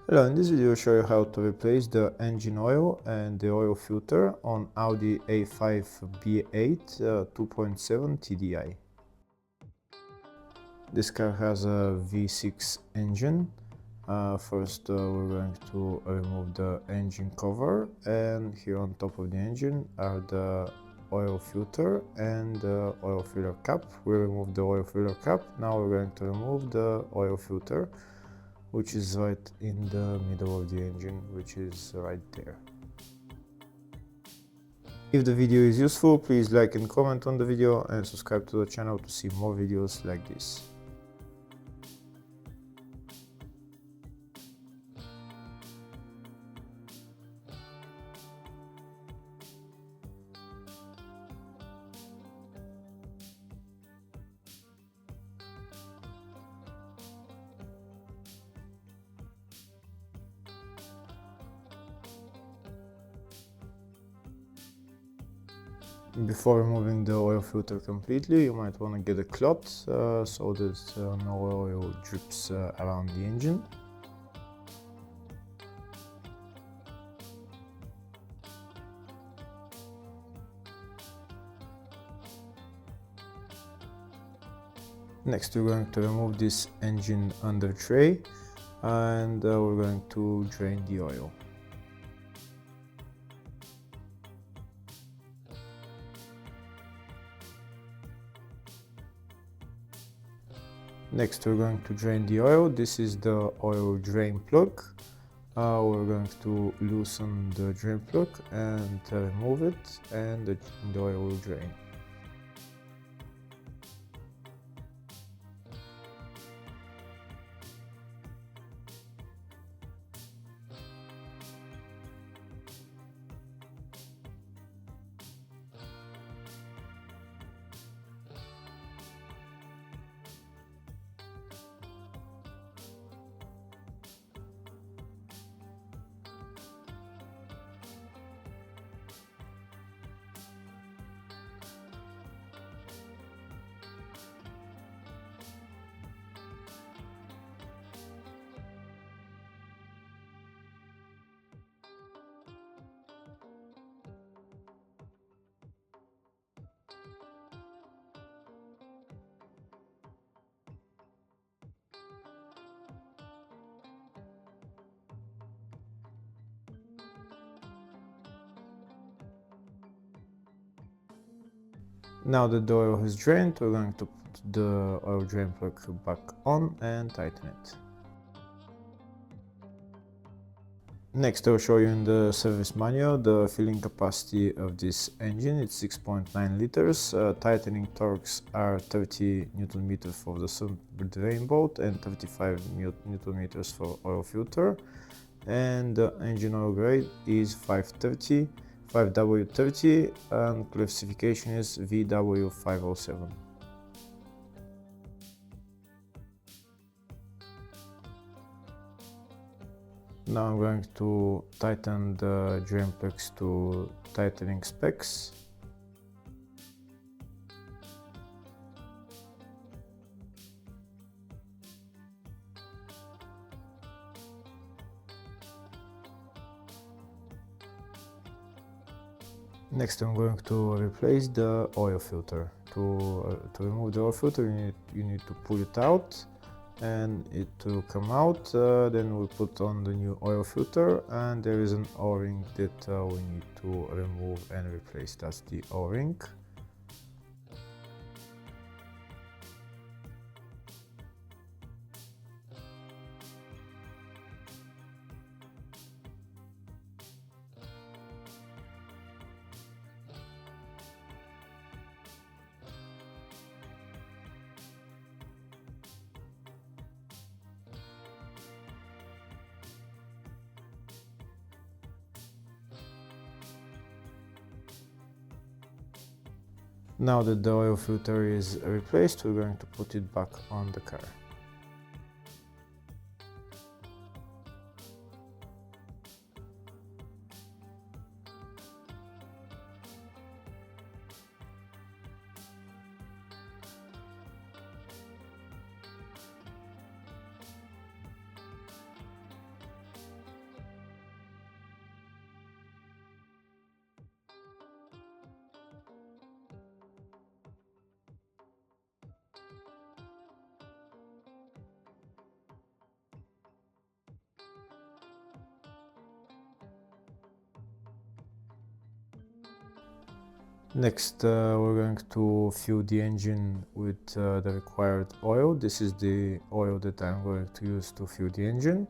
Hello, in this video I'll show you how to replace the engine oil and the oil filter on Audi A5 B8 2.7 TDI. This car has a V6 engine. First we're going to remove the engine cover, and here on top of the engine are the oil filter and the oil filler cap. We removed the oil filler cap. Now we're going to remove the oil filter, which is right in the middle of the engine, which is right there. If the video is useful, please like and comment on the video and subscribe to the channel to see more videos like this. Before removing the oil filter completely, you might want to get a cloth so that no oil drips around the engine. Next we're going to remove this engine under tray, and we're going to drain the oil. Next we're going to drain the oil. This is the oil drain plug. We're going to loosen the drain plug and remove it, and the oil will drain. Now that the oil has drained, we're going to put the oil drain plug back on and tighten it. Next, I'll show you in the service manual the filling capacity of this engine. It's 6.9 liters. Tightening torques are 30 Newton meters for the sump drain bolt and 35 Newton meters for oil filter. And the engine oil grade is 530. 5W30, and classification is VW507. Now I'm going to tighten the drain plugs to tightening specs. Next I'm going to replace the oil filter. To remove the oil filter you need to pull it out, and it will come out. Then we put on the new oil filter, and there is an O-ring that we need to remove and replace. That's the O-ring. Now that the oil filter is replaced, we're going to put it back on the car. Next, we're going to fill the engine with the required oil. This is the oil that I'm going to use to fill the engine.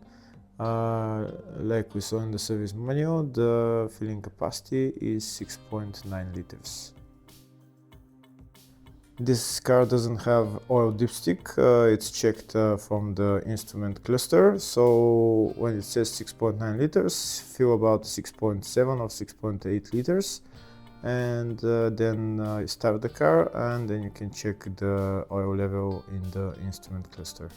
Like we saw in the service manual, the filling capacity is 6.9 liters. This car doesn't have oil dipstick, it's checked from the instrument cluster, so when it says 6.9 liters, fill about 6.7 or 6.8 liters, and then start the car, and then you can check the oil level in the instrument cluster.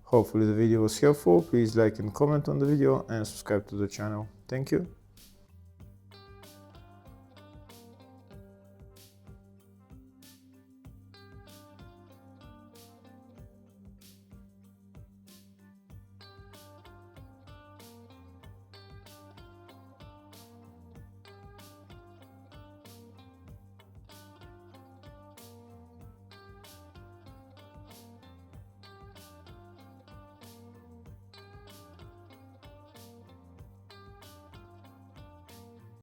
Hopefully the video was helpful. Please like and comment on the video and subscribe to the channel. Thank you.